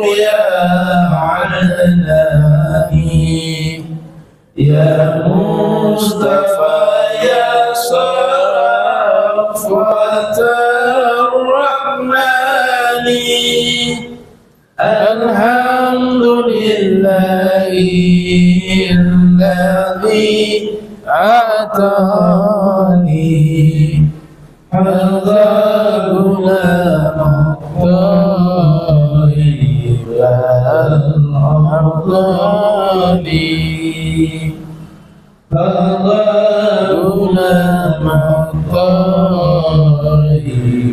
يا عدناني يا مصطفى يا صفوة الرحمن الحمد لله الذي أعطاني هذا غلام الطيب الأفضل هذا غلام الطيب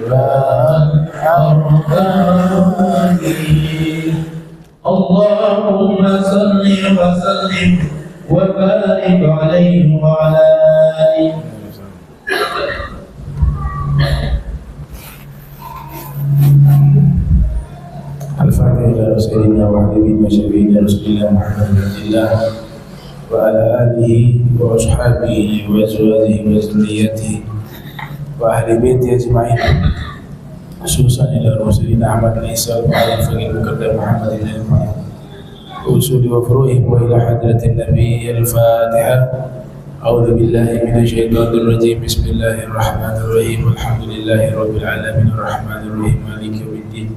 الأفضل. اللهم صل وسلم وبارك عليه وعلى آله. الفاتحة إلى رسولنا وحبيبنا وشفيعنا رسول الله محمد بن الله وعلى آله وأصحابه وأزواجه وذريته وأهل بيته أجمعين، خصوصا إلى رسولنا أحمد بن عيسى وعلى الفقيه المقدم محمد بن إبراهيم وأصول وفروعهم وإلى حضرة النبي. الفاتحة. أعوذ بالله من الشيطان الرجيم. بسم الله الرحمن الرحيم. الحمد لله رب العالمين الرحمن الرحيم مالك يوم الدين.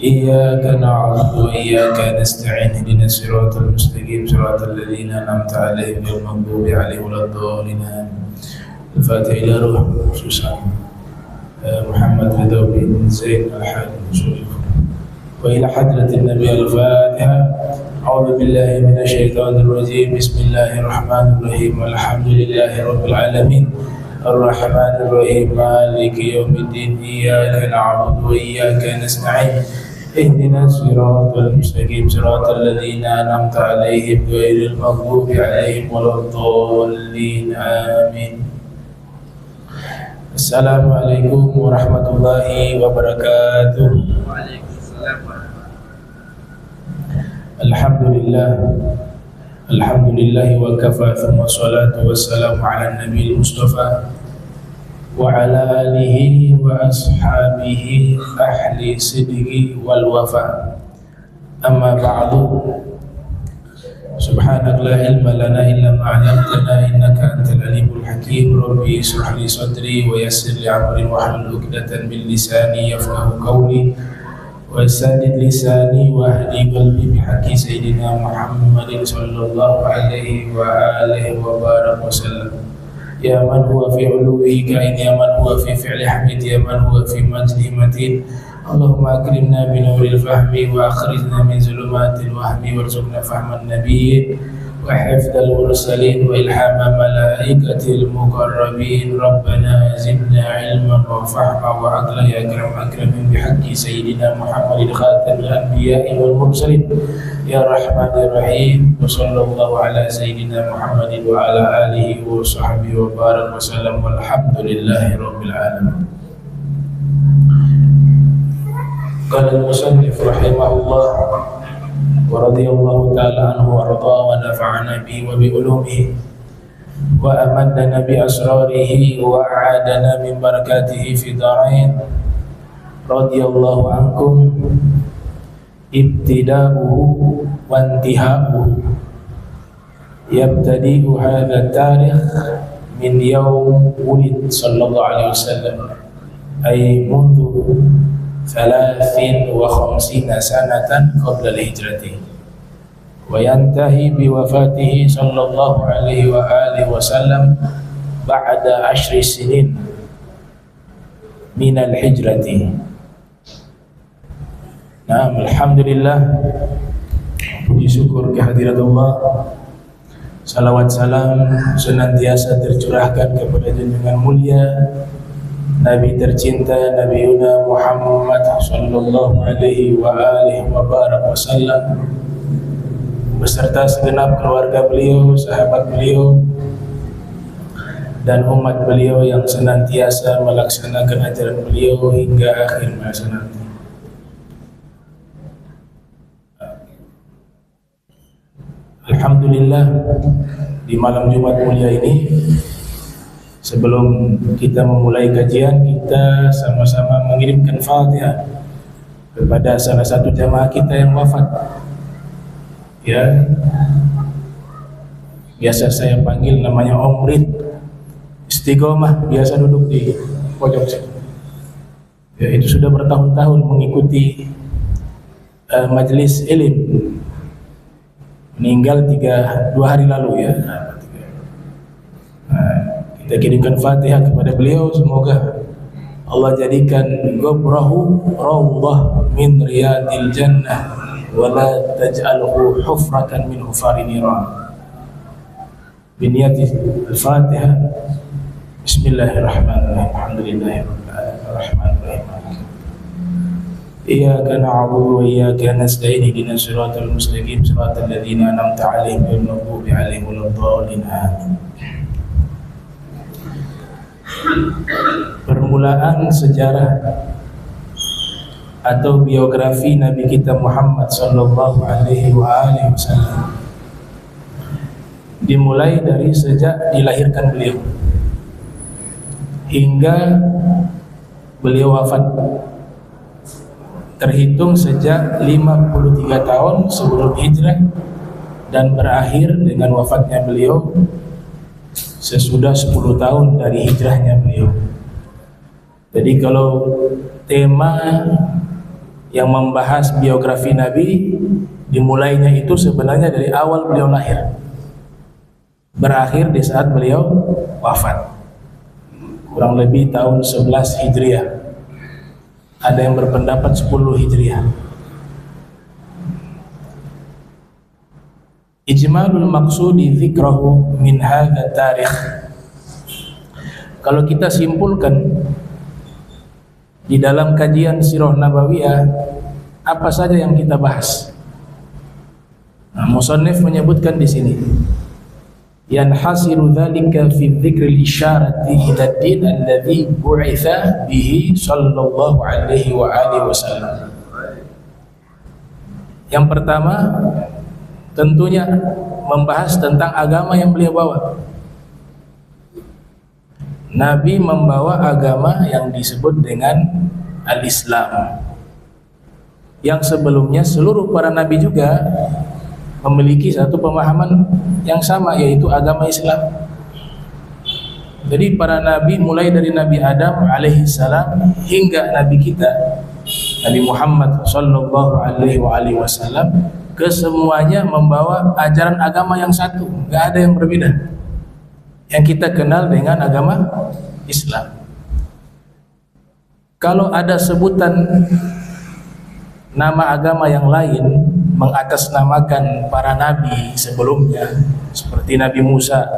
إياك نعبد وإياك نستعين اهدنا الصراط المستقيم صراط الذين أنعمت عليهم غير المغضوب عليهم ولا الضالين. الفاتحة إلى روح خصوصا محمد رضا بن زين الحاج وإلى حضرة النبي. الفاتحة. أعوذ بالله من الشيطان الرجيم. بسم الله الرحمن الرحيم. الحمد لله رب العالمين الرحمن الرحيم مالك يوم الدين. إياك نعبد وإياك نستعين اهدنا الصراط المستقيم صراط الذين أنعمت عليهم غير المغضوب عليهم ولا الضالين. آمين. السلام عليكم ورحمة الله وبركاته. Alhamdulillah wa kafa, thumma salatu wassalamu ala nabi al-mustafa wa ala alihi wa ashabihi ahli sidqi wal wafa. Amma ba'du. Subhanaka la ilma lana illa ma 'allamtana innaka antal alimul hakim. Rabbi ishrah li sadri wa yassir li amri wahlul 'uqdatam min lisani yafqahu qawli وسدد لساني واهدي قلبي بحق سيدنا محمد صلى الله عليه وآله وبارك وسلم. يا من هو في علوه كائن، يا من هو في فعل حميد، يا من هو في مجده متين. اللهم أكرمنا بنور الفهم وأخرجنا من ظلمات الوهم وارزقنا فهم النبيين وحفظ المرسلين وإلهام ملائكة المقربين. ربنا زدنا علما وفهما وعقلا يا أكرم أكرمين بحق سيدنا محمد خاتم الأنبياء والمرسلين يا رحمن الرحيم. وصلى الله على سيدنا محمد وعلى آله وصحبه وبارك وسلم والحمد لله رب العالمين. قال المصنف رحمه الله ورضي الله تعالى عنه وارضاه ونفعنا به وبعلومه وأمدنا بأسراره وأعادنا من بركاته في دارين. رضي الله عنكم ابتداؤه وانتهاؤه. يبتدئ هذا التاريخ من يوم ولد صلى الله عليه وسلم، أي منذ 53 سنة قبل الهجرة، وينتهي بوفاته صلى الله عليه وآله وسلم بعد 10 سنين من الهجرة. Nah, alhamdulillah, puji syukur kehadirat Allah, salawat salam senantiasa tercurahkan kepada junjungan mulia Nabi tercinta Nabi Yuna Muhammad sallallahu alaihi wa alihi wa barak wasallam beserta segenap keluarga beliau, sahabat beliau, dan umat beliau yang senantiasa melaksanakan ajaran beliau hingga akhir masa nanti. Alhamdulillah, di malam Jumat mulia ini, sebelum kita memulai kajian, kita sama-sama mengirimkan Fatihah kepada salah satu jamaah kita yang wafat, ya, biasa saya panggil namanya Om Rid, istiqomah, biasa duduk di pojok sini. Ya, itu sudah bertahun-tahun mengikuti majelis ilim, meninggal 2 hari lalu, ya. Kita kirimkan Fatihah kepada beliau, semoga Allah jadikan qabrahu rawdah min riyadil jannah wa la taj'alhu hufratan min hufari niran. Biniyati al-Fatihah. Bismillahirrahmanirrahim. Alhamdulillahirrahmanirrahim. Iyyaka na'budu wa iyyaka nasta'in. Ihdinas siratal mustaqim, siratal ladzina an'amta 'alaihim ghairil maghdubi 'alaihim waladdallin. Amin. Permulaan sejarah atau biografi Nabi kita Muhammad sallallahu alaihi wasallam dimulai dari sejak dilahirkan beliau hingga beliau wafat, terhitung sejak 53 tahun sebelum hijrah dan berakhir dengan wafatnya beliau sesudah 10 tahun dari hijrahnya beliau. Jadi kalau tema yang membahas biografi Nabi dimulainya itu sebenarnya dari awal beliau lahir, berakhir di saat beliau wafat, kurang lebih tahun 11 Hijriah. Ada yang berpendapat 10 Hijriah. Ijmalul maqsudi dzikrahu min hadza tarikh. Kalau kita simpulkan di dalam kajian Sirah Nabawiyah, apa saja yang kita bahas? Nah, musannif menyebutkan di sini, yanhasiru dzalika fi dzikril isyarati ila ad-din alladzi bu'itsa bihi sallallahu alaihi wa alihi wasallam. Yang pertama tentunya membahas tentang agama yang beliau bawa. Nabi membawa agama yang disebut dengan al-Islam, yang sebelumnya seluruh para nabi juga memiliki satu pemahaman yang sama, yaitu agama Islam. Jadi para nabi mulai dari Nabi Adam alaihi salam hingga nabi kita Nabi Muhammad sallallahu alaihi wasallam, kesemuanya membawa ajaran agama yang satu, nggak ada yang berbeda, yang kita kenal dengan agama Islam. Kalau ada sebutan nama agama yang lain mengatasnamakan para nabi sebelumnya, seperti Nabi Musa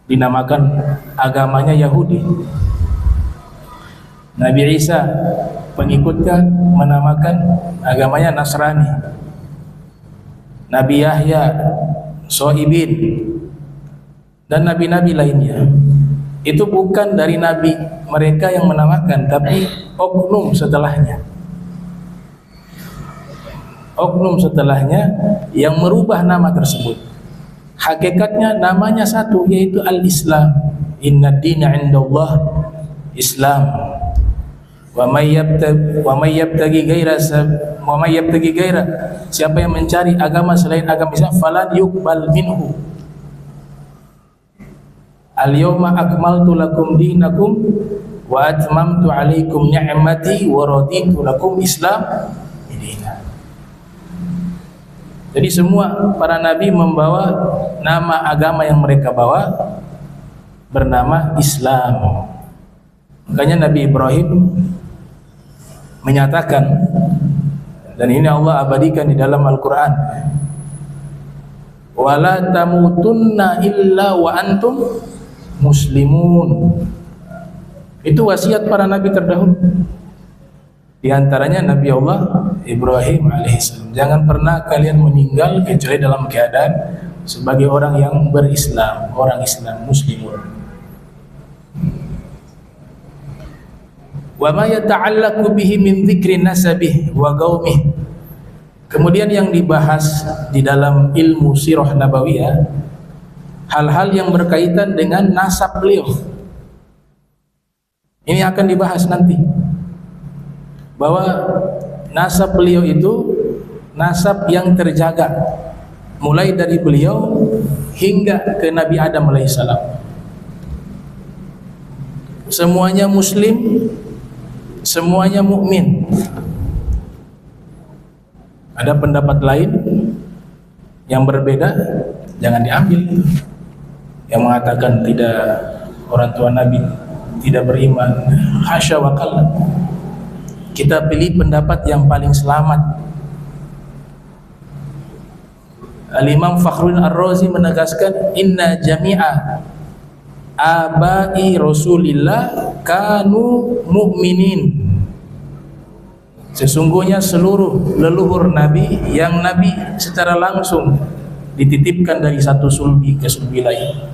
dinamakan agamanya Yahudi, Nabi Isa pengikutnya menamakan agamanya Nasrani, Nabi Yahya Soibin, dan nabi-nabi lainnya. Itu bukan dari nabi mereka yang menamakan, tapi oknum setelahnya. Oknum setelahnya yang merubah nama tersebut. Hakikatnya namanya satu, yaitu al-Islam. Inna dina indallah Islam. Wa may yabtaghi ghaira siapa yang mencari agama selain agama Islam falan yuqbal minhu. Al-yawma akmaltu lakum dinakum wa atmamtu alaikum ni'mati wa raditu lakum Islam dina. Jadi semua para nabi membawa nama agama yang mereka bawa bernama Islam. Makanya Nabi Ibrahim menyatakan, dan ini Allah abadikan di dalam Al-Quran, wala tamutunna illa wa antum muslimun. Itu wasiat para nabi terdahulu. Di antaranya Nabi Allah Ibrahim alaihissalam, jangan pernah kalian meninggal kecuali dalam keadaan sebagai orang yang berislam, orang Islam, muslimun. Wa ma yata'allaqu bihi min dzikri nasabih wa qaumih. Kemudian yang dibahas di dalam ilmu sirah nabawiyah, hal-hal yang berkaitan dengan nasab beliau. Ini akan dibahas nanti. bahwa nasab beliau itu nasab yang terjaga mulai dari beliau hingga ke Nabi Adam alaihissalam. Semuanya muslim, semuanya mukmin. Ada pendapat lain yang berbeda, jangan diambil. Yang mengatakan tidak, orang tua Nabi tidak beriman, hasya wa kalla. Kita pilih pendapat yang paling selamat. Al-Imam Fakhruddin Ar-Razi menegaskan, inna jami'a abai Rasulillah kanu mu'minin. Sesungguhnya seluruh leluhur Nabi yang Nabi secara langsung dititipkan dari satu sulbi ke sulbi lain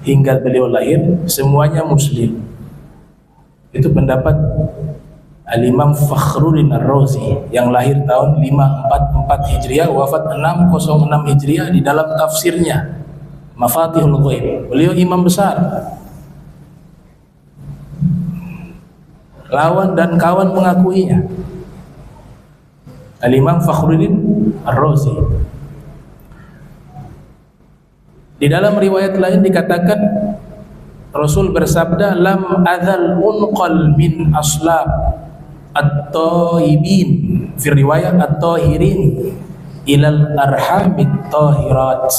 hingga beliau lahir, semuanya muslim. Itu pendapat Al-Imam Fakhruddin Ar-Razi yang lahir tahun 544 Hijriah, wafat 606 Hijriah. Di dalam tafsirnya Mafatihul Ghaib, beliau imam besar. Lawan dan kawan mengakuinya. Al-Imam Fakhruddin Ar-Razi. Di dalam riwayat lain dikatakan Rasul bersabda, lam adzal unqal min aslab at-taibin, fi riwayat at-tahirin ilal arhamit tahirat.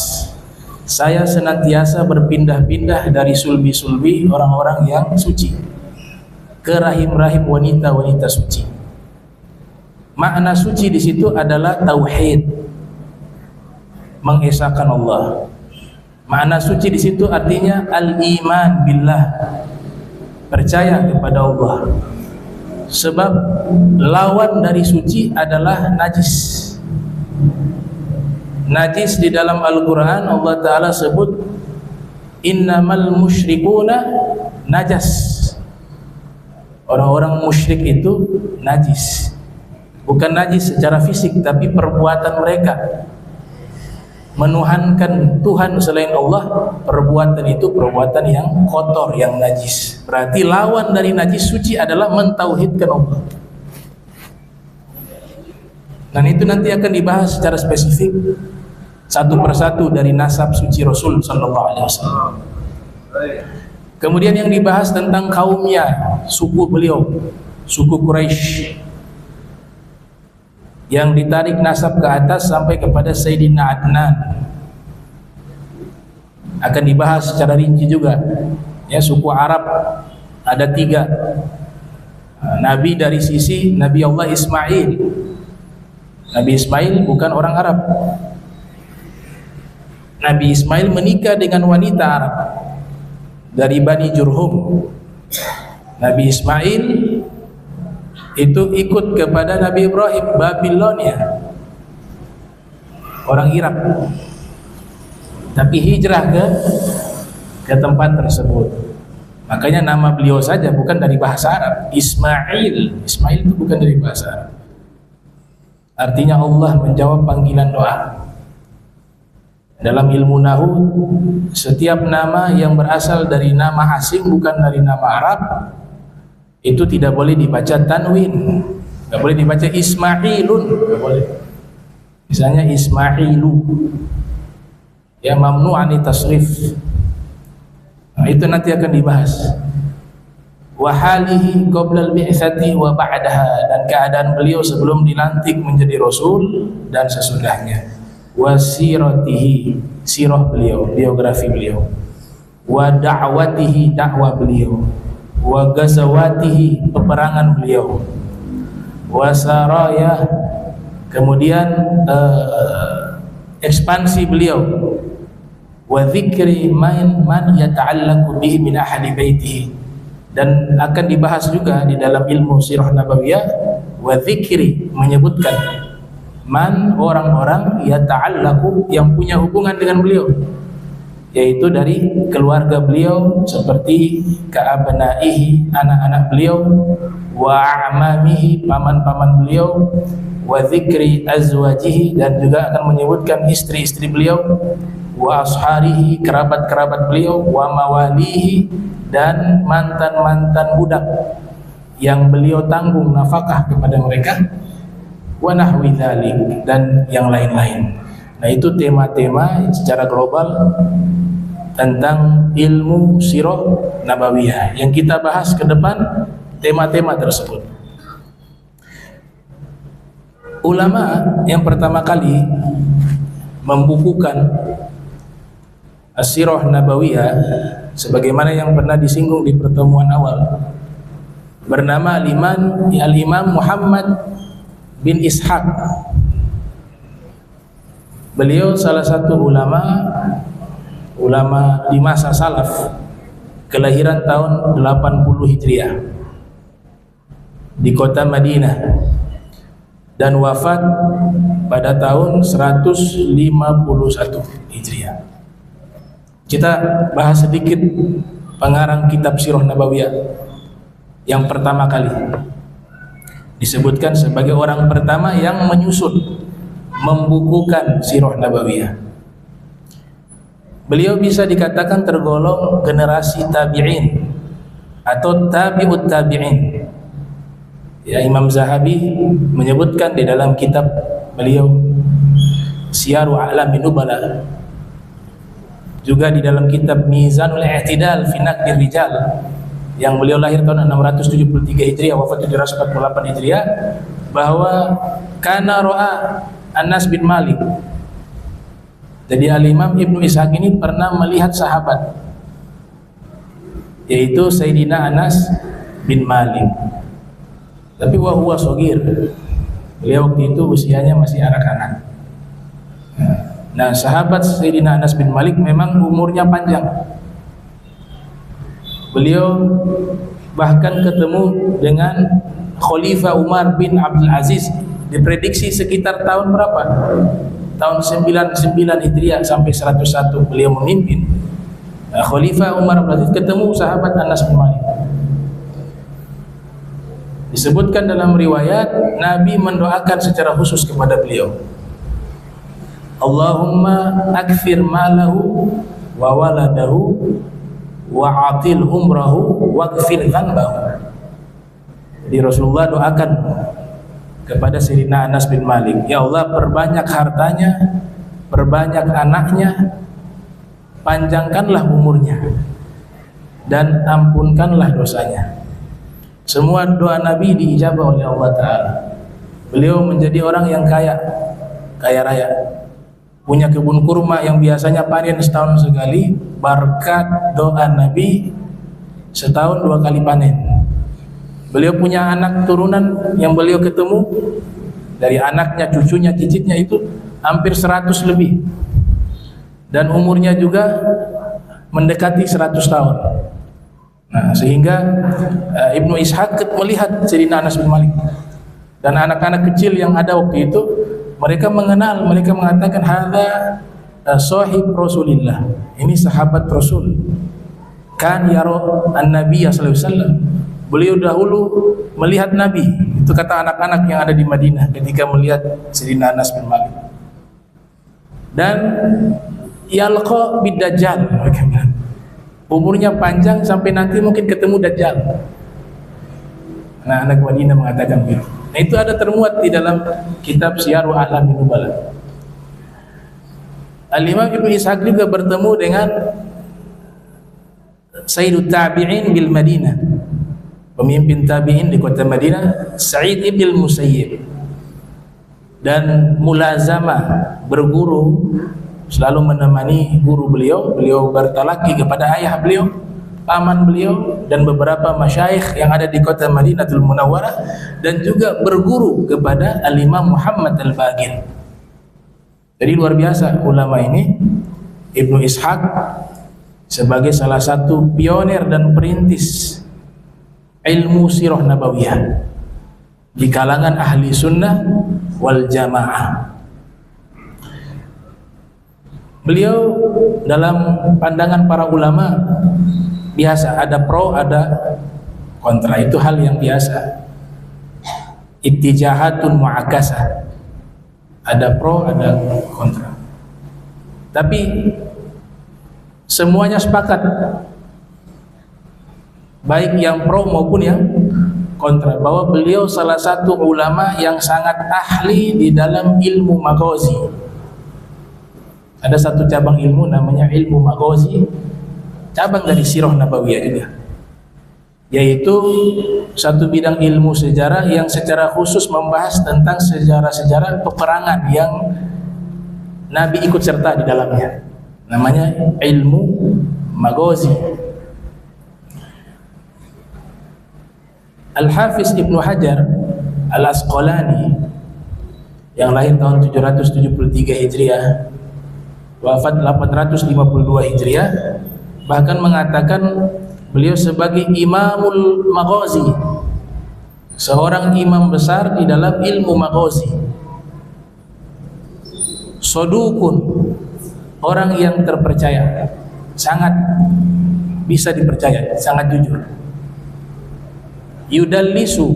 Saya senantiasa berpindah-pindah dari sulbi-sulbi orang-orang yang suci ke rahim-rahim wanita-wanita suci. Makna suci di situ adalah tauhid, mengesahkan Allah. Makna suci di situ artinya al-iman billah, percaya kepada Allah. Sebab lawan dari suci adalah najis. Najis di dalam Al-Quran Allah Ta'ala sebut innamal musyrikuna najas. Orang-orang musyrik itu najis. Bukan najis secara fisik, tapi perbuatan mereka menuhankan Tuhan selain Allah. Perbuatan itu perbuatan yang kotor, yang najis. Berarti lawan dari najis suci adalah mentauhidkan Allah. Dan itu nanti akan dibahas secara spesifik satu persatu dari nasab suci Rasul sallallahu alaihi wasallam. Kemudian yang dibahas tentang kaumnya, suku beliau, suku Quraisy, yang ditarik nasab ke atas sampai kepada Sayyidina Adnan. Akan dibahas secara rinci juga. Ya, suku Arab ada 3. Nabi dari sisi Nabi Allah Ismail. Nabi Ismail bukan orang Arab. Nabi Ismail menikah dengan wanita Arab dari Bani Jurhum. Nabi Ismail itu ikut kepada Nabi Ibrahim, Babilonia, orang Irak, tapi hijrah ke tempat tersebut. Makanya nama beliau saja bukan dari bahasa Arab, Ismail. Ismail itu bukan dari bahasa Arab. Artinya Allah menjawab panggilan doa. Dalam ilmu nahu, setiap nama yang berasal dari nama asing, bukan dari nama Arab, itu tidak boleh dibaca tanwin, tidak boleh dibaca Ismailun, tidak boleh. Misalnya Ismailu, ya mamnu'ani tasrif. Nah, itu nanti akan dibahas. Wa halihi qabla al-bi'tsati wa ba'daha, dan keadaan beliau sebelum dilantik menjadi rasul dan sesudahnya. Wa siratihi, sirah beliau, biografi beliau. Wa da'watihi, dakwah beliau. Wa ghazawatihi, peperangan beliau. Wa saraya, kemudian ekspansi beliau. Wa dzikri man yata'allaqu bihi min ahli baitihi, dan akan dibahas juga di dalam ilmu sirah nabawiyah. Wa dzikri, menyebutkan man, orang-orang yata'allaqu, yang punya hubungan dengan beliau, yaitu dari keluarga beliau seperti ka'abnaihi, anak-anak beliau, wa a'mamihi, paman-paman beliau, wa dzikri azwajihi, dan juga akan menyebutkan istri-istri beliau, wa asharihi, kerabat-kerabat beliau, wa mawalihi, dan mantan-mantan budak yang beliau tanggung nafkah kepada mereka, wa nahwi dzalik, dan yang lain-lain. Nah, itu tema-tema secara global tentang ilmu sirah nabawiyah yang kita bahas ke depan, tema-tema tersebut. Ulama yang pertama kali membukukan as-sirah nabawiyah sebagaimana yang pernah disinggung di pertemuan awal bernama Al-Imam Muhammad bin Ishaq. Beliau salah satu ulama di masa salaf, kelahiran tahun 80 Hijriah di kota Madinah dan wafat pada tahun 151 Hijriah. Kita bahas sedikit pengarang kitab Sirah Nabawiyah yang pertama kali disebutkan sebagai orang pertama yang menyusun, membukukan Sirah Nabawiyah. Beliau bisa dikatakan tergolong generasi tabi'in atau tabi'ut tabi'in. Ya, Imam Zahabi menyebutkan di dalam kitab beliau Syiaru A'lamin Nubala, juga di dalam kitab Mizanul I'tidal fi Naqdir Rijal yang beliau lahir tahun 673 Hijriah, wafat 748 Hijriah, bahwa kana ra'a Anas bin Malik. Jadi Al-Imam Ibnu Ishaq ini pernah melihat sahabat, yaitu Sayyidina Anas bin Malik. Tapi wa huwa shagir. Beliau waktu itu usianya masih anak-anak. Nah, sahabat Sayyidina Anas bin Malik memang umurnya panjang. Beliau bahkan ketemu dengan Khalifah Umar bin Abdul Aziz, diprediksi sekitar tahun berapa? Tahun 99 Hijriah sampai 101 beliau memimpin. Khalifah Umar bin Abdul Aziz ketemu sahabat Anas bin Malik. Disebutkan dalam riwayat Nabi mendoakan secara khusus kepada beliau, Allahumma akfir malahu wa waladahu wa atil umrahu wa gfir dhanbahu. Jadi Rasulullah doakan kepada Sayyidina Anas bin Malik, ya Allah, perbanyak hartanya, perbanyak anaknya, panjangkanlah umurnya, dan ampunkanlah dosanya. Semua doa Nabi diijabah oleh Allah Ta'ala. Beliau menjadi orang yang kaya raya, punya kebun kurma yang biasanya panen setahun sekali. Berkat doa Nabi, setahun 2 kali panen. Beliau punya anak turunan yang beliau ketemu, dari anaknya, cucunya, cicitnya itu hampir 100 lebih, dan umurnya juga mendekati 100 tahun. Nah, sehingga Ibnu Ishaq melihat Sayyidina Anas bin Malik dan anak-anak kecil yang ada waktu itu, mereka mengenal, mereka mengatakan hadza sahib Rasulillah, ini sahabat Rasul. Kan yaro an-nabiy sallallahu alaihi wasallam, beliau dahulu melihat Nabi. Itu kata anak-anak yang ada di Madinah ketika melihat Sayyidina Anas bin Malik. Dan yalqa bid-dajjal, mereka bilang umurnya panjang sampai nanti mungkin ketemu Dajjal. Nah, anak Madinah mengatakan begitu. Nah, itu ada termuat di dalam kitab Syiaru A'lamin Nubala. Al-Imam Ibnu Ishaq juga bertemu dengan Sayyidut Tabi'in bil Madinah, pemimpin tabi'in di kota Madinah, Sa'id ibn Musayyib, dan mulazamah, berguru, selalu menemani guru beliau. Beliau bertalaki kepada ayah beliau, paman beliau, dan beberapa masyayikh yang ada di kota Madinatul Munawwarah, dan juga berguru kepada Al-Imam Muhammad Al-Baqir. Jadi luar biasa ulama ini. Ibnu Ishaq sebagai salah satu pionir dan perintis ilmu sirah nabawiyah di kalangan ahli sunnah wal jamaah. Beliau dalam pandangan para ulama biasa, ada pro ada kontra, itu hal yang biasa. Ittijahatun mu'akasah, ada pro ada kontra. Tapi semuanya sepakat, baik yang pro maupun yang kontra bahwa beliau salah satu ulama yang sangat ahli di dalam ilmu maghazi. Ada satu cabang ilmu namanya ilmu maghazi, cabang dari sirah nabawiyah juga, yaitu satu bidang ilmu sejarah yang secara khusus membahas tentang sejarah-sejarah peperangan yang Nabi ikut serta di dalamnya. Namanya ilmu maghazi. Al-Hafiz Ibnu Hajar Al-Asqalani yang lahir tahun 773 Hijriah, wafat 852 Hijriah, bahkan mengatakan beliau sebagai imamul maghazi, seorang imam besar di dalam ilmu maghazi. Sodukun, orang yang terpercaya, sangat bisa dipercaya, sangat jujur. Yudallisu,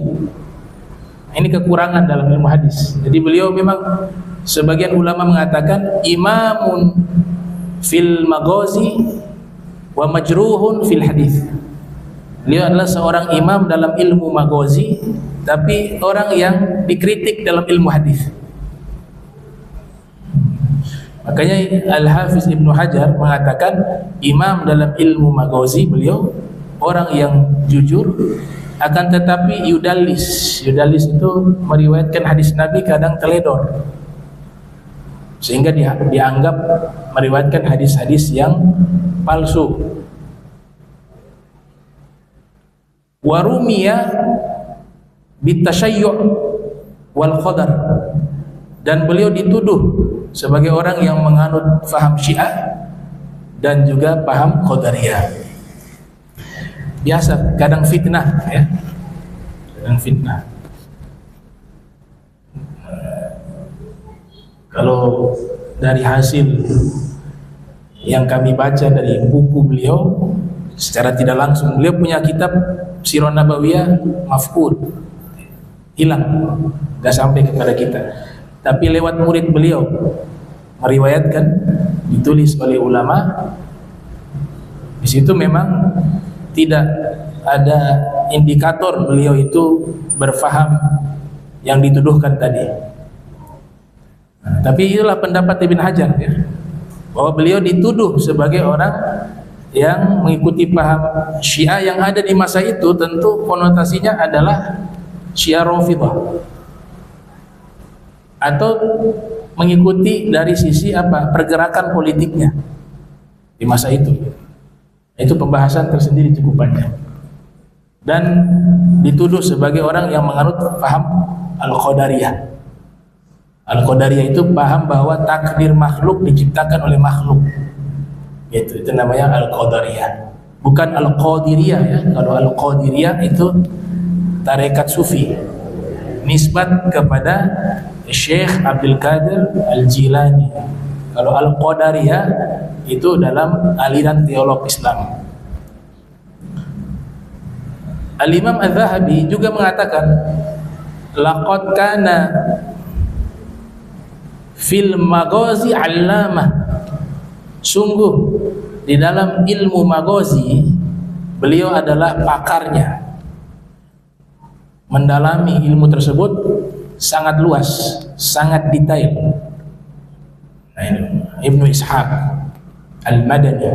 ini kekurangan dalam ilmu hadis. Jadi beliau memang, sebagian ulama mengatakan imamun fil maghazi wa majruhun fil hadis. Beliau adalah seorang imam dalam ilmu maghazi, tapi orang yang dikritik dalam ilmu hadis. Makanya Al-Hafiz Ibnu Hajar mengatakan imam dalam ilmu maghazi beliau orang yang jujur, akan tetapi yudallis. Yudallis itu meriwayatkan hadis Nabi kadang teledor, sehingga dianggap meriwayatkan hadis-hadis yang palsu. Warumiya bitasayyu' wal qadar, dan beliau dituduh sebagai orang yang menganut faham Syiah dan juga paham Qadariyah. Biasa, kadang fitnah ya, kadang fitnah. Kalau dari hasil yang kami baca dari buku beliau, secara tidak langsung beliau punya kitab Sirah Nabawiyah mafqud, hilang, gak sampai kepada kita. Tapi lewat murid beliau meriwayatkan, ditulis oleh ulama. Di situ memang tidak ada indikator beliau itu berfaham yang dituduhkan tadi. Nah, tapi itulah pendapat Ibn Hajar ya, bahwa beliau dituduh sebagai orang yang mengikuti paham Syiah yang ada di masa itu. Tentu konotasinya adalah Syiah Rafidhah, atau mengikuti dari sisi apa, pergerakan politiknya di masa itu. Itu pembahasan tersendiri cukup panjang. Dan dituduh sebagai orang yang menganut paham Al-Qadariyah. Al-Qadariyah itu paham bahwa takdir makhluk diciptakan oleh makhluk. Itu namanya Al-Qadariyah. Bukan Al-Qadiriyah ya. Kalau Al-Qadiriyah itu tarekat sufi, nisbat kepada Syekh Abdul Qadir Al-Jilani. Kalau Al-Qadariyah itu dalam aliran teolog Islam. Al-Imam Al-Zahabi juga mengatakan laqad kana fil maghazi 'allamah, sungguh di dalam ilmu maghazi beliau adalah pakarnya, mendalami ilmu tersebut sangat luas, sangat detail. Nah, ini Ibnu Ishaq Al-Madani.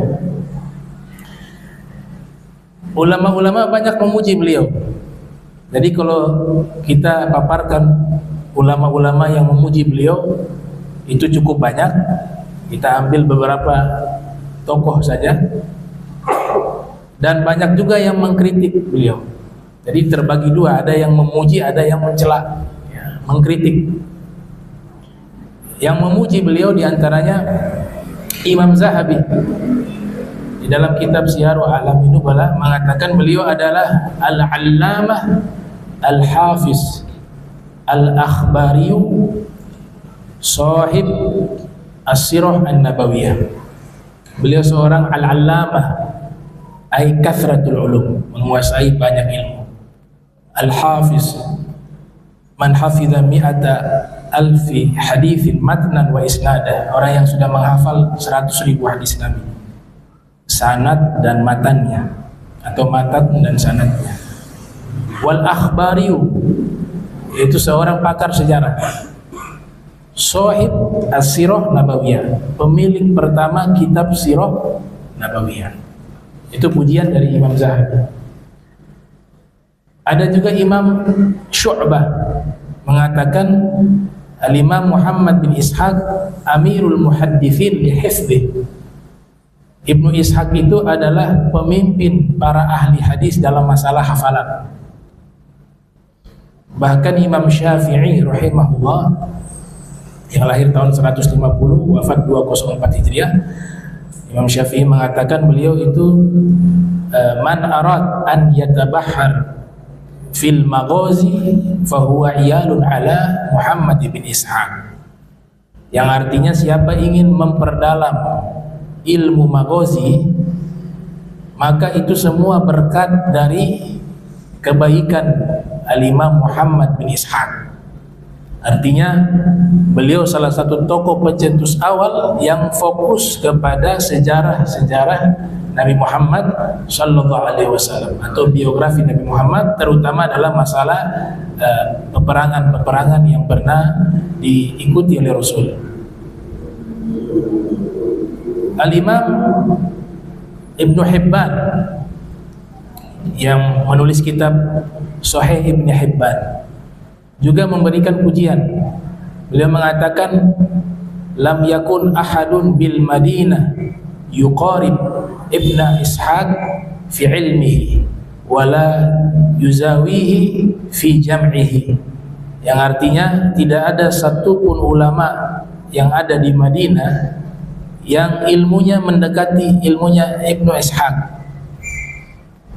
Ulama-ulama banyak memuji beliau. Jadi kalau kita paparkan ulama-ulama yang memuji beliau, itu cukup banyak. Kita ambil beberapa tokoh saja. Dan banyak juga yang mengkritik beliau. Jadi terbagi dua, ada yang memuji, ada yang mencela, ya, mengkritik. Yang memuji beliau diantaranya Imam Zahabi di dalam kitab Syiar A'lamin Nubala mengatakan beliau adalah Al-Allamah Al-Hafiz Al-Akhbari Sahib As-Sirah An-Nabawiyah. Beliau seorang Al-Allamah, ay kathratul ulum, menguasai banyak ilmu. Al-Hafiz, man hafidha mi'ata alfi hadithin matnan wa isnada, orang yang sudah menghafal 100.000 hadis Nabi, sanad dan matannya, atau matan dan sanadnya. wal akhbariyu, yaitu seorang pakar sejarah, Shahib as-Sirah Nabawiyah, pemilik pertama kitab Sirah Nabawiyah. Itu pujian dari Imam Zahabi. Ada juga Imam Syu'bah mengatakan Al-Imam Muhammad bin Ishaq Amirul Muhaddithin li hifdhi. Ibnu Ishaq itu adalah pemimpin para ahli hadis dalam masalah hafalan. Bahkan Imam Syafi'i rahimahullah yang lahir tahun 150 wafat 204 Hijriah, Imam Syafi'i mengatakan beliau itu man arad an yatabahhar fil maghazi fahuwa iyalun ala Muhammad bin Ishaq, yang artinya siapa ingin memperdalam ilmu maghazi maka itu semua berkat dari kebaikan Al-Imam Muhammad bin Ishaq. Artinya beliau salah satu tokoh pencetus awal yang fokus kepada sejarah-sejarah Nabi Muhammad sallallahu alaihi wasallam atau biografi Nabi Muhammad, terutama dalam masalah peperangan-peperangan yang pernah diikuti oleh Rasul. Al-Imam Ibnu Hibban yang menulis kitab Sahih Ibnu Hibban juga memberikan pujian. Beliau mengatakan lam yakun ahadun bil Madinah yuqarib Ibnu Ishaq fi ilmihi wala yuzawihi fi jam'ihi, yang artinya tidak ada satupun ulama yang ada di Madinah yang ilmunya mendekati ilmunya Ibnu Ishaq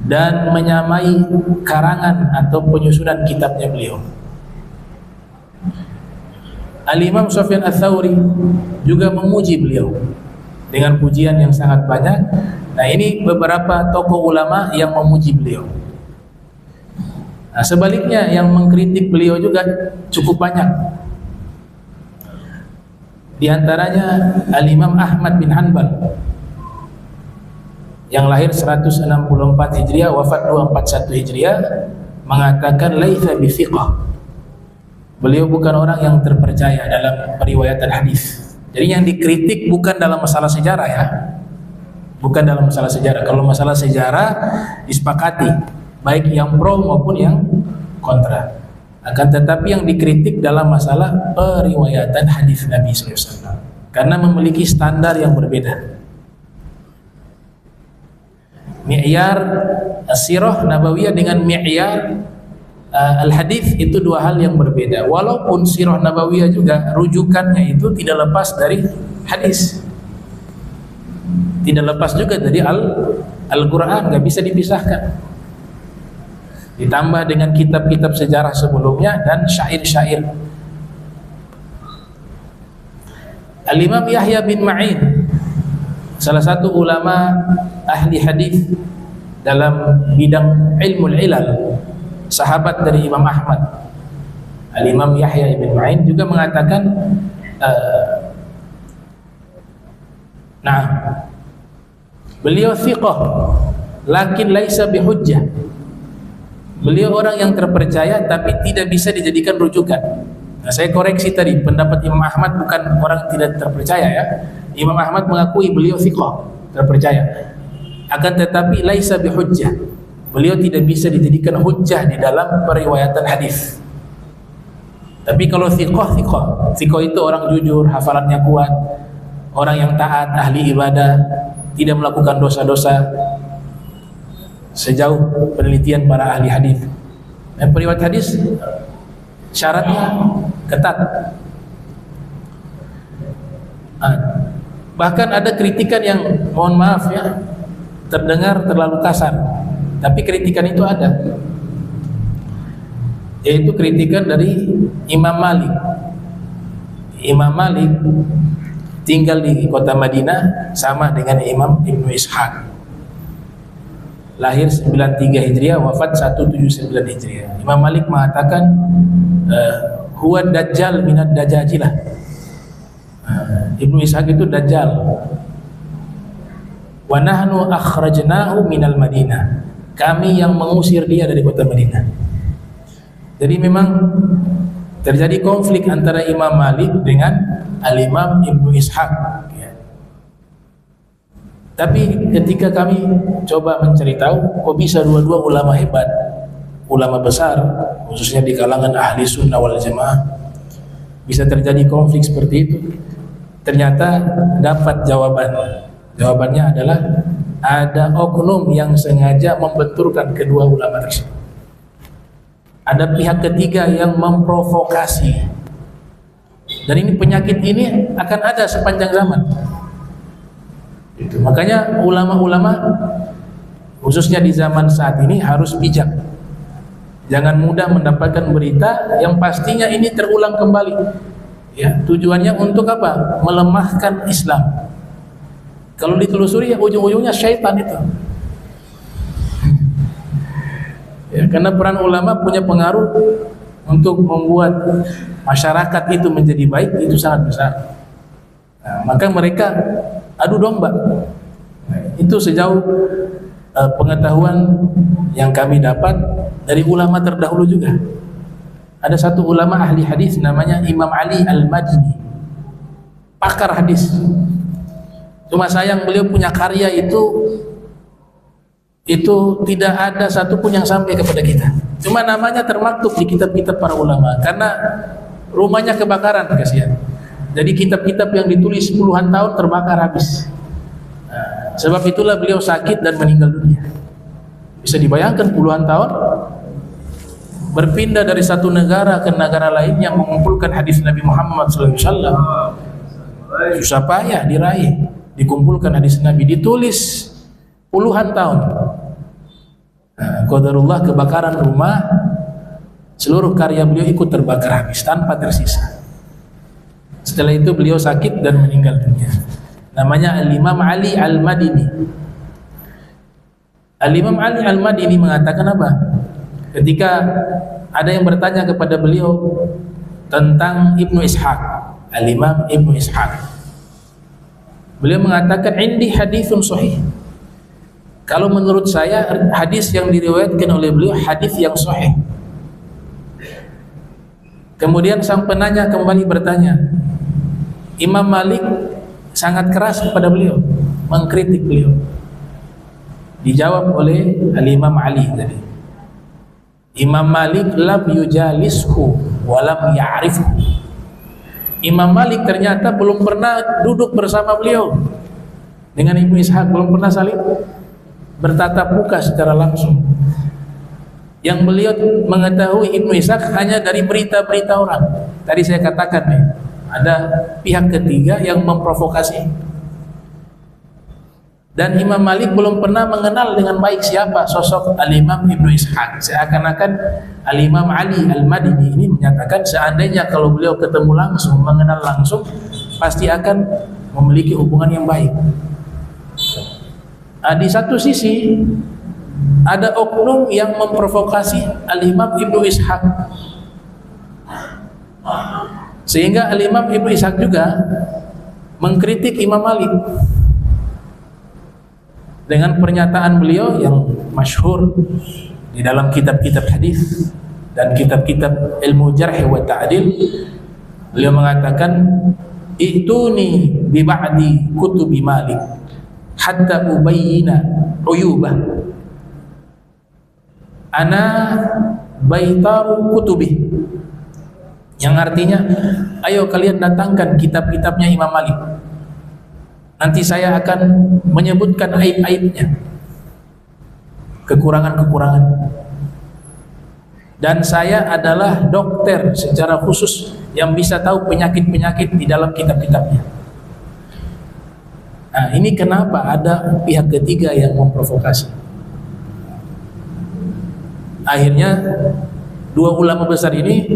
dan menyamai karangan atau penyusunan kitabnya beliau. Al-Imam Sufyan Ats-Tsauri juga memuji beliau dengan pujian yang sangat banyak. Nah, ini beberapa tokoh ulama yang memuji beliau. Nah, sebaliknya yang mengkritik beliau juga cukup banyak. Di antaranya Al-Imam Ahmad bin Hanbal yang lahir 164 Hijriah wafat 241 Hijriah mengatakan laitsa bi thiqah. Beliau bukan orang yang terpercaya dalam periwayatan hadis. Jadi yang dikritik bukan dalam masalah sejarah ya. Bukan dalam masalah sejarah. Kalau masalah sejarah disepakati, baik yang pro maupun yang kontra. Akan tetapi yang dikritik dalam masalah periwayatan hadis Nabi SAW, karena memiliki standar yang berbeda. Mi'yar as-sirah nabawiyah dengan mi'yar al-hadis itu dua hal yang berbeda. Walaupun sirah nabawiyah juga rujukannya itu tidak lepas dari hadis, tidak lepas juga dari Al-Quran, nggak bisa dipisahkan. Ditambah dengan kitab-kitab sejarah sebelumnya dan syair-syair. Al-Imam Yahya bin Ma'in, salah satu ulama ahli hadis dalam bidang ilmu ilal, sahabat dari Imam Ahmad. Al-Imam Yahya bin Ma'in juga mengatakan beliau thiqah lakin laisa bihujjah. Beliau orang yang terpercaya tapi tidak bisa dijadikan rujukan. Nah, saya koreksi tadi, pendapat Imam Ahmad bukan orang tidak terpercaya ya. Imam Ahmad mengakui beliau thiqah, terpercaya. Akan tetapi laisa bihujjah. Beliau tidak bisa dijadikan hujjah di dalam periwayatan hadis. Tapi kalau thiqah itu orang jujur, hafalannya kuat, orang yang taat, ahli ibadah, tidak melakukan dosa-dosa sejauh penelitian para ahli hadis. Dan periwayat hadis syaratnya ketat. Bahkan ada kritikan yang mohon maaf ya, terdengar terlalu kasar, tapi kritikan itu ada, yaitu kritikan dari Imam Malik. Imam Malik tinggal di kota Madinah sama dengan Imam Ibnu Ishaq, lahir 93 Hijriah wafat 179 Hijriah. Imam Malik mengatakan huwa dajjal minad dajajilah. Ibnu Ishaq itu dajjal. Wa nahnu akhrajnahu minal Madinah. Kami yang mengusir dia dari kota Madinah. Jadi memang terjadi konflik antara Imam Malik dengan Al-Imam Ibnu Ishaq ya. Tapi ketika kami coba mencari tahu, kok bisa dua-dua ulama hebat, ulama besar, khususnya di kalangan ahli sunnah wal jamaah, bisa terjadi konflik seperti itu? Ternyata dapat jawaban. Jawabannya adalah ada oknum yang sengaja membenturkan kedua ulama tersebut. Ada pihak ketiga yang memprovokasi. Dan ini penyakit ini akan ada sepanjang zaman. Itu. Makanya ulama-ulama khususnya di zaman saat ini harus bijak. Jangan mudah mendapatkan berita yang pastinya ini terulang kembali. Ya, tujuannya untuk apa? Melemahkan Islam. Kalau ditelusuri ya ujung-ujungnya syaitan itu. Ya, karena peran ulama punya pengaruh untuk membuat masyarakat itu menjadi baik, itu sangat besar. Nah, maka mereka adu domba. Nah, itu sejauh pengetahuan yang kami dapat dari ulama terdahulu juga. Ada satu ulama ahli hadis namanya Imam Ali Al-Madini, pakar hadis. Cuma sayang beliau punya karya itu tidak ada satupun yang sampai kepada kita. Cuma namanya termaktub di kitab-kitab para ulama karena rumahnya kebakaran, kasihan. Jadi kitab-kitab yang ditulis puluhan tahun terbakar habis. Nah, sebab itulah beliau sakit dan meninggal dunia. Bisa dibayangkan puluhan tahun berpindah dari satu negara ke negara lain yang mengumpulkan hadis Nabi Muhammad SAW. Susah payah diraih, dikumpulkan hadis Nabi, ditulis puluhan tahun. Nah, qadarullah kebakaran rumah, seluruh karya beliau ikut terbakar habis tanpa tersisa. Setelah itu beliau sakit dan meninggal dunia. Namanya Al-Imam Ali Al-Madini. Al-Imam Ali Al-Madini mengatakan apa? Ketika ada yang bertanya kepada beliau tentang Ibnu Ishaq, Al-Imam Ibnu Ishaq, beliau mengatakan, "Indi haditsun sahih." Kalau menurut saya hadis yang diriwayatkan oleh beliau hadis yang sahih. Kemudian sang penanya kembali bertanya, Imam Malik sangat keras kepada beliau, mengkritik beliau. Dijawab oleh Al-Imam Ali tadi, Imam Malik lam yujalishu wa lam ya'rifhu. Imam Malik ternyata belum pernah duduk bersama beliau dengan Ibnu Ishaq, belum pernah saling bertatap muka secara langsung. Yang beliau mengetahui Ibnu Ishaq hanya dari berita-berita orang. Tadi saya katakan nih, ada pihak ketiga yang memprovokasi. Dan Imam Malik belum pernah mengenal dengan baik siapa sosok Al-Imam Ibnu Ishaq. Seakan-akan Al-Imam Ali Al-Madini ini menyatakan seandainya kalau beliau ketemu langsung, mengenal langsung, pasti akan memiliki hubungan yang baik. Di satu sisi ada oknum yang memprovokasi Al-Imam Ibnu Ishaq, sehingga Al-Imam Ibnu Ishaq juga mengkritik Imam Malik dengan pernyataan beliau yang masyhur di dalam kitab-kitab hadis dan kitab-kitab ilmu jarh wa ta'dil. Beliau mengatakan, "Ituni bi ba'di kutubi Malik hatta ubayyina uyubah. Ana baitaru kutubi." Yang artinya, ayo kalian datangkan kitab-kitabnya Imam Malik. Nanti saya akan menyebutkan aib-aibnya, kekurangan-kekurangan. Dan saya adalah dokter secara khusus yang bisa tahu penyakit-penyakit di dalam kitab-kitabnya. Nah, ini kenapa ada pihak ketiga yang memprovokasi. Akhirnya dua ulama besar ini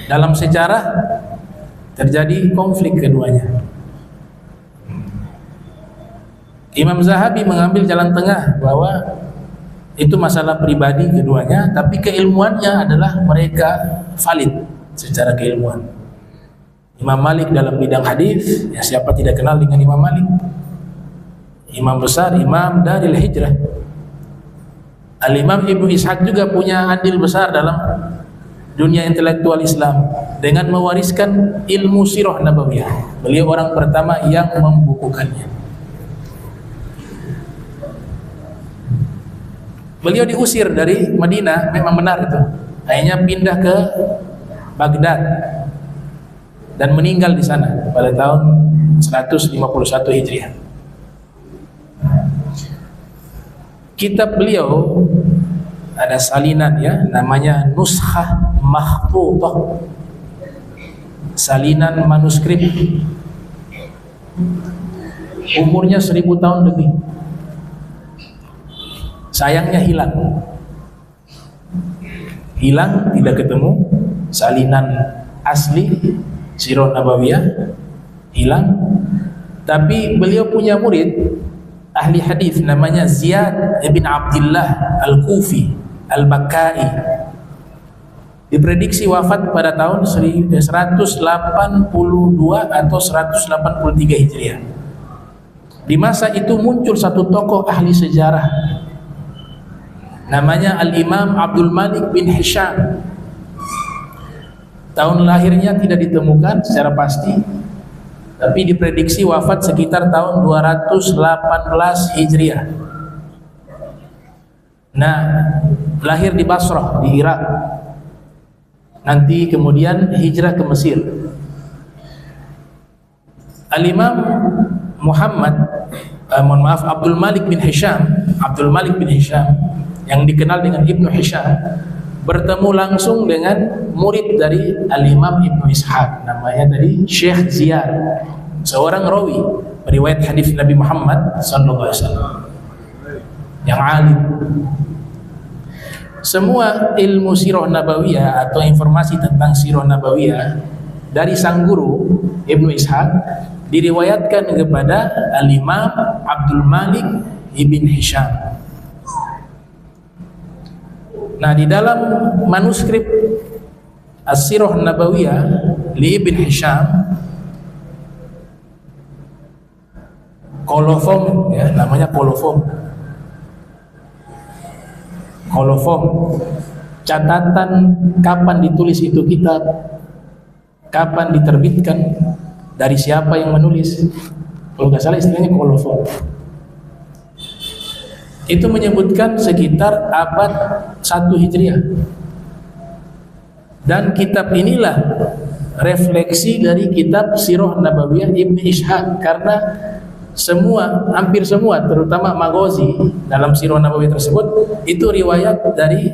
dalam sejarah terjadi konflik keduanya. Imam Zahabi mengambil jalan tengah bahwa itu masalah pribadi keduanya, tapi keilmuannya adalah mereka valid secara keilmuan. Imam Malik dalam bidang hadis, ya siapa tidak kenal dengan Imam Malik? Imam besar, imam Daril Hijrah. Al-Imam Ibnu Ishaq juga punya andil besar dalam dunia intelektual Islam dengan mewariskan ilmu sirah nabawiyah. Beliau orang pertama yang membukukannya. Beliau diusir dari Madinah, memang benar itu. Akhirnya pindah ke Baghdad dan meninggal di sana pada tahun 151 Hijriah. Kitab beliau ada salinan ya, namanya Nuskhah Mahfudhah, salinan manuskrip, umurnya 1000 tahun lebih. Sayangnya hilang, tidak ketemu. Salinan asli Sirah Nabawiyah hilang. Tapi beliau punya murid ahli hadis namanya Ziyad bin Abdullah Al-Kufi Al-Bakkai. Diprediksi wafat pada tahun 182 atau 183 Hijriah. Di masa itu muncul satu tokoh ahli sejarah namanya Al-Imam Abdul Malik bin Hisham. Tahun lahirnya tidak ditemukan secara pasti, tapi diprediksi wafat sekitar tahun 218 Hijriah. Nah, lahir di Basrah di Irak. Nanti kemudian hijrah ke Mesir. Al-Imam Abdul Malik bin Hisham yang dikenal dengan Ibnu Hisham bertemu langsung dengan murid dari Al-Imam Ibnu Ishaq, namanya tadi Syekh Ziyad, seorang rawi riwayat hadis Nabi Muhammad SAW yang alim. Semua ilmu sirah nabawiyah atau informasi tentang sirah nabawiyah dari sang guru Ibnu Ishaq diriwayatkan kepada Al-Imam Abdul Malik ibn Hisham. Nah, di dalam manuskrip As-Sirah Nabawiyah li Ibn Hisham, kolofom ya, namanya kolofom, catatan kapan ditulis itu kitab, kapan diterbitkan, dari siapa yang menulis. Kalau nggak salah istilahnya kolofom. Itu menyebutkan sekitar abad 1 Hijriah. Dan kitab inilah refleksi dari kitab Sirah Nabawiyah Ibn Ishaq, karena hampir semua, terutama Maghazi dalam Sirah Nabawiyah tersebut itu riwayat dari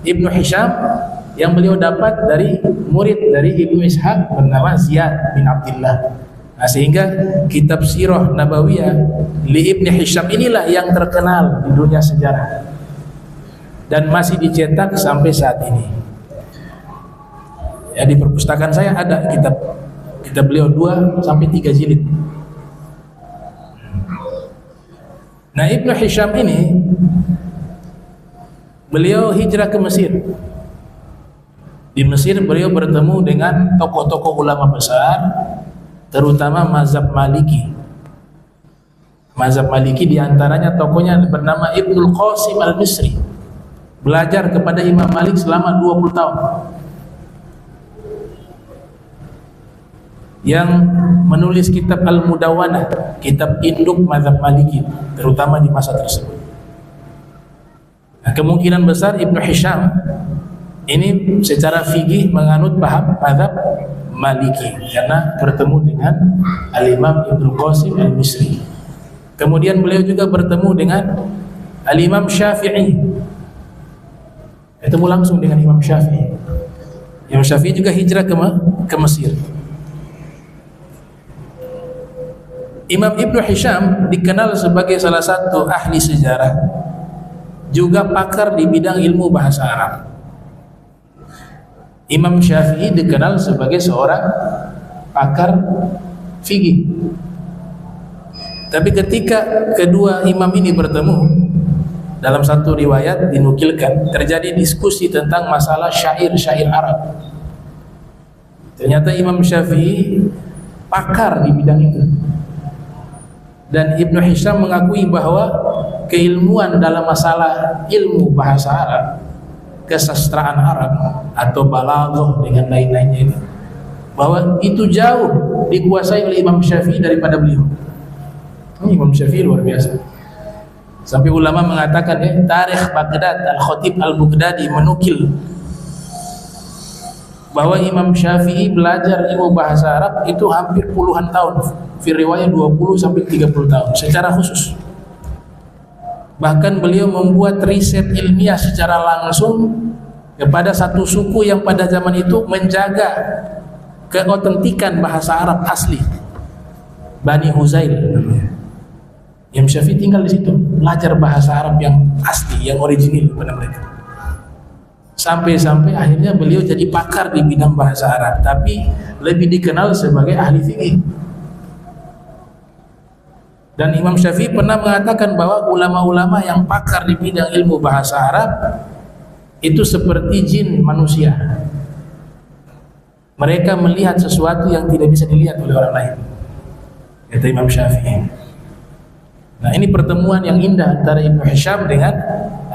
Ibnu Hisham yang beliau dapat dari murid dari Ibnu Ishaq bernama Ziyad bin Abdullah. Nah, sehingga kitab Sirah Nabawiyah li Ibnu Hisham inilah yang terkenal di dunia sejarah dan masih dicetak sampai saat ini. Ya, di perpustakaan saya ada kitab beliau 2 sampai 3 jilid. Nah, Ibnu Hisham ini beliau hijrah ke Mesir. Di Mesir beliau bertemu dengan tokoh-tokoh ulama besar, terutama mazhab Maliki. Mazhab Maliki diantaranya tokohnya bernama Ibnul Qasim Al-Misri. Belajar kepada Imam Malik selama 20 tahun. Yang menulis kitab Al-Mudawwanah, kitab induk mazhab Maliki, terutama di masa tersebut. Nah, kemungkinan besar Ibnu Hisham ini secara fikih menganut paham mazhab Maliki karena bertemu dengan Al-Imam Ibnu Qasim Al-Misri. Kemudian beliau juga bertemu dengan Al-Imam Syafi'i. Ketemu langsung dengan Imam Syafi'i. Imam Syafi'i juga hijrah ke Mesir. Imam Ibnu Hisham dikenal sebagai salah satu ahli sejarah, juga pakar di bidang ilmu bahasa Arab. Imam Syafi'i dikenal sebagai seorang pakar fikih. Tapi ketika kedua imam ini bertemu, dalam satu riwayat dinukilkan terjadi diskusi tentang masalah syair-syair Arab. Ternyata Imam Syafi'i pakar di bidang itu. Dan Ibnu Hisham mengakui bahwa keilmuan dalam masalah ilmu bahasa Arab kesastraan Arab atau balaghah dengan lain-lainnya itu, bahwa itu jauh dikuasai oleh Imam Syafi'i daripada beliau. Imam Syafi'i luar biasa. Sampai ulama mengatakan Tarikh Baghdad, Al-Khatib Al-Baghdadi menukil bahwa Imam Syafi'i belajar ilmu bahasa Arab itu hampir puluhan tahun, fi riwayat 20 sampai 30 tahun secara khusus. Bahkan beliau membuat riset ilmiah secara langsung kepada satu suku yang pada zaman itu menjaga keotentikan bahasa Arab asli, Bani Huzail. Imam Syafi'i tinggal di situ, belajar bahasa Arab yang asli, yang original pada mereka. Sampai-sampai akhirnya beliau jadi pakar di bidang bahasa Arab, tapi lebih dikenal sebagai ahli fikih. Dan Imam Syafi'i pernah mengatakan bahwa ulama-ulama yang pakar di bidang ilmu bahasa Arab itu seperti jin manusia. Mereka melihat sesuatu yang tidak bisa dilihat oleh orang lain, kata Imam Syafi'i. Nah, ini pertemuan yang indah antara Ibnu Hisham dengan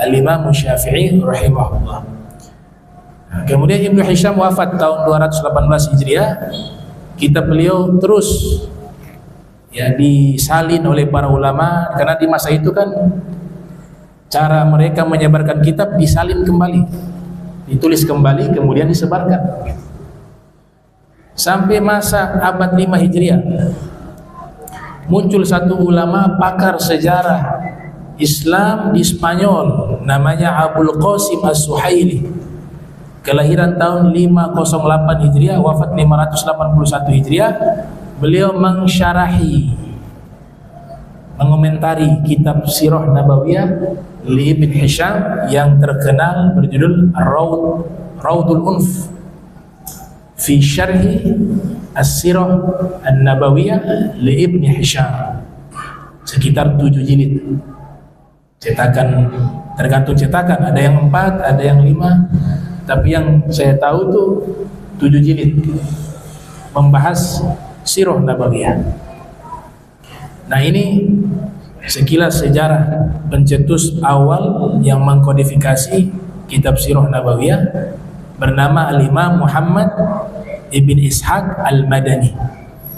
Al-Imam Syafi'i rahimahullah. Nah, kemudian Ibnu Hisham wafat tahun 218 Hijriah. Kitab beliau terus disalin oleh para ulama, karena di masa itu kan cara mereka menyebarkan kitab disalin kembali, ditulis kembali kemudian disebarkan. Sampai masa abad 5 Hijriah muncul satu ulama pakar sejarah Islam di Spanyol, namanya Abul Qasim As-Suhaili, kelahiran tahun 508 Hijriah, wafat 581 Hijriah. Beliau mengomentari kitab Sirah Nabawiyah li Ibn Hisham yang terkenal berjudul Raudul Unf fi Syarhi As-Sirah An-Nabawiyah li Ibn Hisham, sekitar 7 jilid. Cetakan, tergantung cetakan, ada yang 4, ada yang 5, tapi yang saya tahu tuh 7 jilid membahas Sirah Nabawiyah. Nah, ini sekilas sejarah pencetus awal yang mengkodifikasi kitab Sirah Nabawiyah, bernama Al-Imam Muhammad Ibn Ishaq Al-Madani,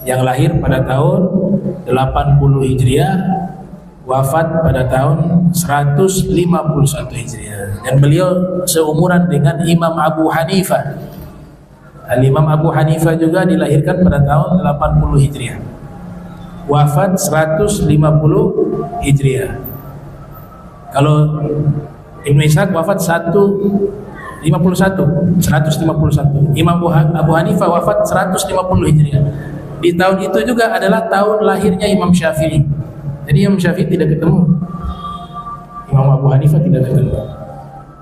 yang lahir pada tahun 80 Hijriah, wafat pada tahun 151 Hijriah. Dan beliau seumuran dengan Imam Abu Hanifah. Al-Imam Abu Hanifah juga dilahirkan pada tahun 80 Hijriah, wafat 150 Hijriah. Kalau Ibn Ishaq wafat 151. Imam Abu Hanifah wafat 150 Hijriah. Di tahun itu juga adalah tahun lahirnya Imam Syafi'i. Jadi Imam Syafi'i tidak ketemu, Imam Abu Hanifah tidak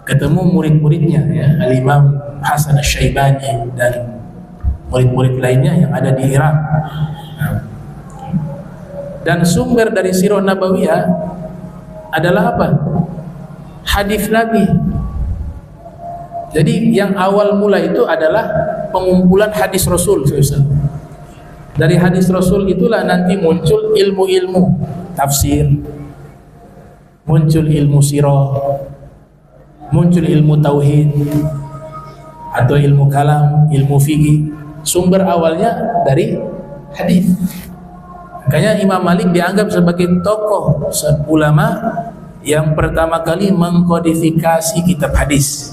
ketemu murid-muridnya, Al-Imam Hasan Asy-Syaibani dan murid-murid lainnya yang ada di Irak. Dan sumber dari Sirah Nabawiyah adalah apa? Hadis Nabi. Jadi yang awal mula itu adalah pengumpulan hadis Rasul SAW. Dari hadis Rasul itulah nanti muncul ilmu-ilmu tafsir, muncul ilmu sirah, muncul ilmu tauhid atau ilmu kalam, ilmu fikih. Sumber awalnya dari hadis. Makanya Imam Malik dianggap sebagai tokoh ulama yang pertama kali mengkodifikasi kitab hadis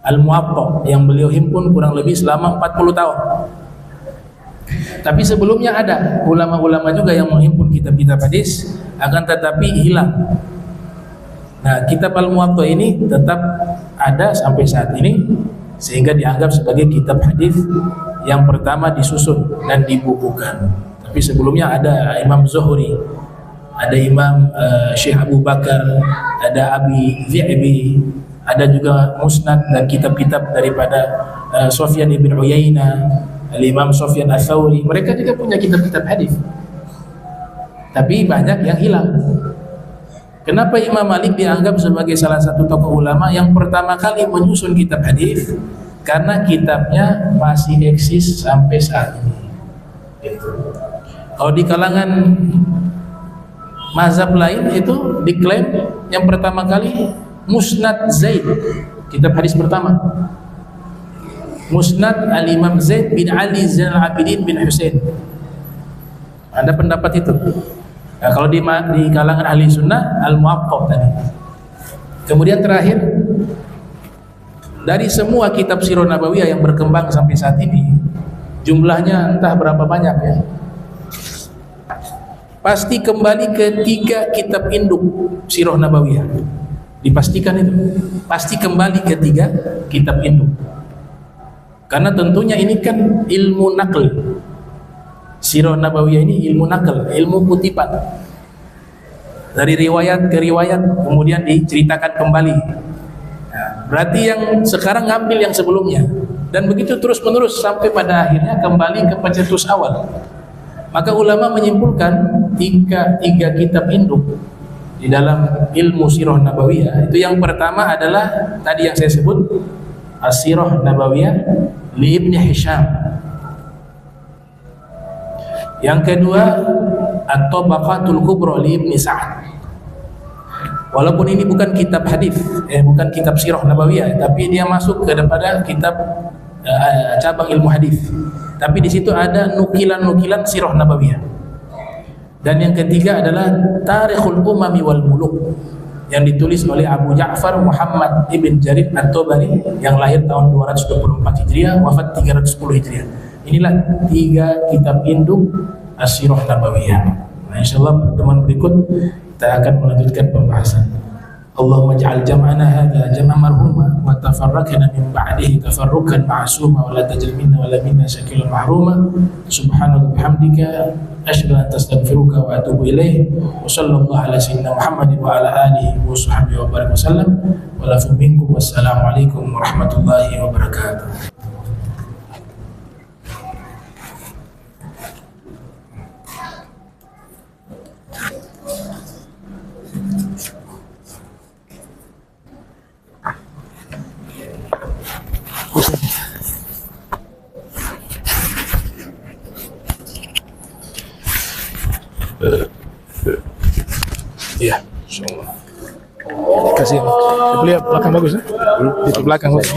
Al-Muwatta, yang beliau himpun kurang lebih selama 40 tahun. Tapi sebelumnya ada ulama-ulama juga yang menghimpun kitab-kitab hadis, akan tetapi hilang. Nah, kitab Al-Muwatta ini tetap ada sampai saat ini, sehingga dianggap sebagai kitab hadis yang pertama disusun dan dibukukan. Tapi sebelumnya ada Imam Zuhri, ada Imam Syekh Abu Bakar, ada Abi Zi'bi, ada juga Musnad dan kitab-kitab daripada Sufyan ibn Uyainah, Al-Imam Sufyan Ats-Tsauri. Mereka juga punya kitab-kitab hadis, tapi banyak yang hilang. Kenapa Imam Malik dianggap sebagai salah satu tokoh ulama yang pertama kali menyusun kitab hadis? Karena kitabnya masih eksis sampai saat ini. Kalau di kalangan mazhab lain itu diklaim yang pertama kali Musnad Zaid kitab hadis pertama. Musnad Al-Imam Zaid bin Ali Zainal Abidin bin Husain. Ada pendapat itu. Nah, kalau di kalangan ahli sunnah Al-Muwaqqaf tadi. Kemudian terakhir, dari semua kitab Sirah Nabawiyah yang berkembang sampai saat ini, jumlahnya entah berapa banyak ya, pasti kembali ke 3 kitab induk Sirah Nabawiyah. Dipastikan itu, pasti kembali ke 3 kitab induk. Karena tentunya ini kan ilmu nakl. Sirah Nabawiyah ini ilmu nakl, ilmu kutipan. Dari riwayat ke riwayat kemudian diceritakan kembali. Nah, berarti yang sekarang ngambil yang sebelumnya. Dan begitu terus menerus sampai pada akhirnya kembali ke pencetus awal. Maka ulama menyimpulkan tiga kitab induk di dalam ilmu Sirah Nabawiyah. Itu yang pertama adalah tadi yang saya sebut As-Sirah Nabawiyah li Ibni Hisham. Yang kedua At-Tabaqatul Kubra li Ibni Sa'ad. Walaupun ini bukan kitab hadis, bukan kitab Sirah Nabawiyah, tapi dia masuk kepada kitab cabang ilmu hadis. Tapi di situ ada nukilan-nukilan Sirah Nabawiyah. Dan yang ketiga adalah Tarikhul Umami wal Muluk yang ditulis oleh Abu Ja'far Muhammad ibn Jarir At-Tabari yang lahir tahun 224 Hijriah, wafat 310 Hijriah. Inilah 3 kitab induk As-Sirah Nabawiyah. Nah, insyaallah pertemuan berikut kita akan melanjutkan pembahasan. Allahumma ja'al jam'ana hadha jam'an marhuma wa tafarraqna min ba'dihi tafarruqan ma'suma wa la tajal minna wa la minna shakilan mahruma. Subhanaka bihamdika asyhadu an astaghfiruka wa atubu ilaik. Wa sallallahu ala sayyidina Muhammadin wa ala alihi wa sahbihi wa baraka wasallam. Wa lafu minkum wassalamu alaikum warahmatullahi wabarakatuh. Iya, insyaallah. Kasih. Lihat belakang bagus ya? Di belakang bagus.